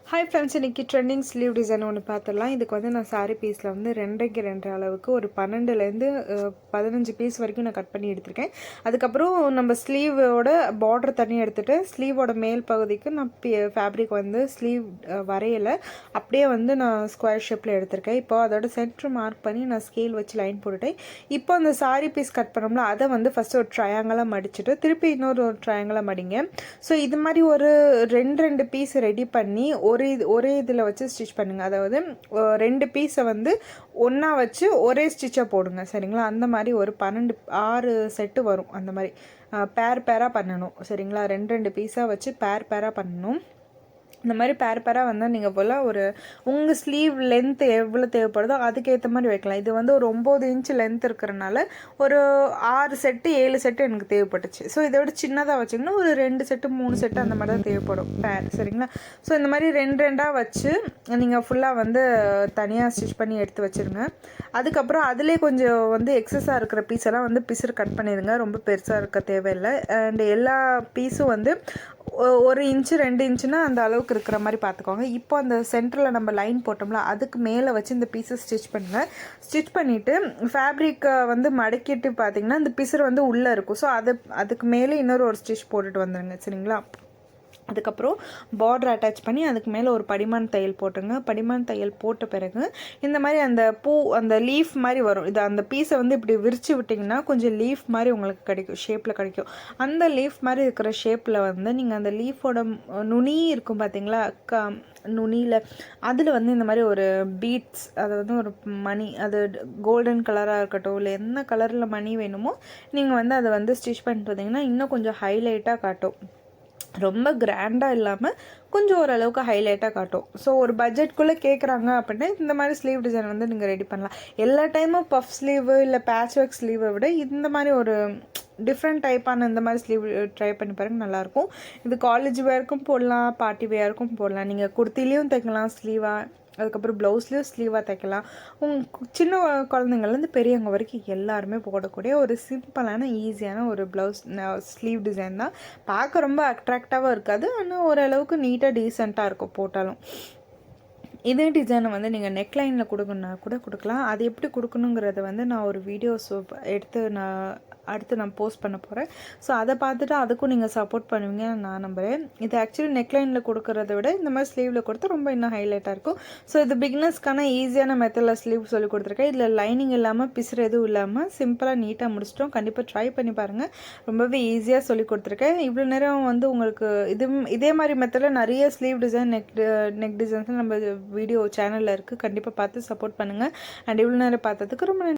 Hi friends, இன்றைக்கி trending sleeve design ஒன்று பார்த்துடலாம். இதுக்கு வந்து நான் சாரீ பீஸில் வந்து 2 அளவுக்கு ஒரு 12லேருந்து 15 பீஸ் வரைக்கும் நான் கட் பண்ணி எடுத்திருக்கேன். அதுக்கப்புறம் நம்ம ஸ்லீவோட பார்டர் தனியாக எடுத்துகிட்டு ஸ்லீவோட மேல் பகுதிக்கு நான் ஃபேப்ரிக் வந்து ஸ்லீவ் வரையலை, அப்படியே வந்து நான் ஸ்கொயர் ஷேப்பில் எடுத்திருக்கேன். இப்போ அதோட சென்டர் மார்க் பண்ணி நான் ஸ்கேல் வச்சு லைன் போட்டுட்டேன். இப்போ அந்த சாரீ பீஸ் கட் பண்ணோம்ல, அதை வந்து ஃபஸ்ட்டு ஒரு ட்ரையாங்கலாக மடிச்சுட்டு திருப்பி இன்னொரு ட்ரையாங்கலாக மடிங்க. ஸோ இது மாதிரி ஒரு 2 பீஸ் ரெடி பண்ணி ஒரே இதில் வச்சு ஸ்டிச் பண்ணுங்கள். அதாவது 2 பீஸை வந்து ஒன்றா வச்சு ஒரே ஸ்டிச்சாக போடுங்க, சரிங்களா? அந்த மாதிரி ஒரு 6 செட்டு வரும். அந்த மாதிரி பேராக பண்ணணும், சரிங்களா? 2 பீஸாக வச்சு பேராக பண்ணணும். இந்த மாதிரி பேராக வந்தால் நீங்கள் போல் ஒரு உங்கள் ஸ்லீவ் லென்த் எவ்வளோ தேவைப்படுதோ அதுக்கேற்ற மாதிரி வைக்கலாம். இது வந்து ஒரு 9 இன்ச் லென்த் இருக்கிறனால ஒரு 6 செட்டு 7 செட்டு எனக்கு தேவைப்பட்டுச்சு. ஸோ இதை விட சின்னதாக வச்சிங்கன்னா ஒரு 2 செட்டு 3 செட்டு அந்த மாதிரி தான் தேவைப்படும் பேர், சரிங்களா? ஸோ இந்த மாதிரி 2 வச்சு நீங்கள் ஃபுல்லாக வந்து தனியாக ஸ்டிச் பண்ணி எடுத்து வச்சுருங்க. அதுக்கப்புறம் அதிலே கொஞ்சம் வந்து எக்ஸஸாக இருக்கிற பீஸெல்லாம் வந்து பிசுறு கட் பண்ணிடுங்க. ரொம்ப பெருசாக இருக்க தேவையில்லை. அண்ட் எல்லா பீஸும் வந்து 1 இன்ச்சு 2 இன்ச்சுன்னா அந்த அளவுக்கு இருக்கிற மாதிரி பார்த்துக்கோங்க. இப்போ அந்த சென்டரில் நம்ம லைன் போட்டோம்ல, அதுக்கு மேலே வச்சு இந்த பீஸை ஸ்டிச் பண்ணுங்கள். ஸ்டிச் பண்ணிவிட்டு ஃபேப்ரிக்கை வந்து மடக்கிட்டு பார்த்தீங்கன்னா இந்த பிசுறு வந்து உள்ளே இருக்கும். ஸோ அதுக்கு மேலே இன்னொரு ஸ்டிச் போட்டுட்டு வந்துடுங்க, சரிங்களா? அதுக்கப்புறம் பார்டர் அட்டாச் பண்ணி அதுக்கு மேலே ஒரு படிமான் தையல் போட்டுங்க. படிமான் தையல் போட்ட பிறகு இந்த மாதிரி அந்த லீஃப் மாதிரி வரும். இது அந்த பீஸை வந்து இப்படி விரித்து விட்டிங்கன்னா கொஞ்சம் லீஃப் மாதிரி உங்களுக்கு கிடைக்கும், ஷேப்பில் கிடைக்கும். அந்த லீஃப் மாதிரி இருக்கிற ஷேப்பில் வந்து நீங்கள் அந்த லீஃபோட நுனி இருக்கும் பார்த்தீங்களா, நுனியில் அதில் வந்து இந்த மாதிரி ஒரு பீட்ஸ், அதாவது ஒரு மணி, அது கோல்டன் கலராக இருக்கட்டும் இல்லை என்ன கலரில் மணி வேணுமோ நீங்கள் வந்து அதை வந்து ஸ்டிச் பண்ணிட்டு வந்தீங்கன்னா இன்னும் கொஞ்சம் ஹைலைட்டாக காட்டும். ரொம்ப கிராண்டாக இல்லாமல் கொஞ்சம் ஓரளவுக்கு ஹைலைட்டாக காட்டும். ஸோ ஒரு பட்ஜெட்குள்ளே கேட்குறாங்க அப்படின்னா இந்த மாதிரி ஸ்லீவ் டிசைன் வந்து நீங்கள் ரெடி பண்ணலாம். எல்லா டைமும் பஃப் ஸ்லீவு இல்லை பேட்ச் ஒர்க் ஸ்லீவை விட இந்த மாதிரி ஒரு டிஃப்ரெண்ட் டைப்பான இந்த மாதிரி ஸ்லீவ் ட்ரை பண்ணி பாருங்க, நல்லாயிருக்கும். இது காலேஜ் வேர்க்கும் போடலாம், பார்ட்டி வேர்க்கும் போடலாம். நீங்கள் குர்த்திலையும் தைக்கலாம் ஸ்லீவாக, அதுக்கப்புறம் ப்ளவுஸ்லேயும் ஸ்லீவாக தைக்கலாம். சின்ன குழந்தைங்கள்லேருந்து பெரியவங்க வரைக்கும் எல்லாருமே போடக்கூடிய ஒரு சிம்பிளான ஈஸியான ஒரு ப்ளவுஸ் ஸ்லீவ் டிசைன் தான். பார்க்க ரொம்ப அட்ராக்டாகவும் இருக்காது, ஆனால் ஓரளவுக்கு நீட்டாக டீசெண்டாக இருக்கும் போட்டாலும். இதே டிசைனை வந்து நீங்கள் நெக்லைனில் கொடுக்கணுன்னா கூட கொடுக்கலாம். அது எப்படி கொடுக்கணுங்கிறத வந்து நான் ஒரு வீடியோஸ் எடுத்து அடுத்து நான் போஸ்ட் பண்ண போகிறேன். ஸோ அதை பார்த்துட்டு அதுக்கும் நீங்கள் சப்போர்ட் பண்ணுவீங்க நான் நம்புகிறேன். இது ஆக்சுவலி நெக்லைனில் கொடுக்குறத விட இந்த மாதிரி ஸ்லீவில் கொடுத்தா ரொம்ப இன்னும் ஹைலைட்டாக இருக்கும். ஸோ இது பிகினர்ஸ்க்கான ஈஸியான மெத்தடில் ஸ்லீவ் சொல்லி கொடுத்துருக்கேன். இதில் லைனிங் இல்லாமல் பிசுறு எதுவும் இல்லாமல் சிம்பிளாக நீட்டாக முடிச்சிட்டோம். கண்டிப்பாக ட்ரை பண்ணி பாருங்கள், ரொம்பவே ஈஸியாக சொல்லி கொடுத்துருக்கேன். இவ்வளோ நேரம் வந்து உங்களுக்கு இதே மாதிரி மெத்தடில் நிறைய ஸ்லீவ் டிசைன் நெக் டிசைன்ஸ் நம்ம வீடியோ சேனலில் இருக்குது. கண்டிப்பாக பார்த்து சப்போர்ட் பண்ணுங்கள். அண்ட் இவ்வளோ நேரம் பார்த்ததுக்கு ரொம்ப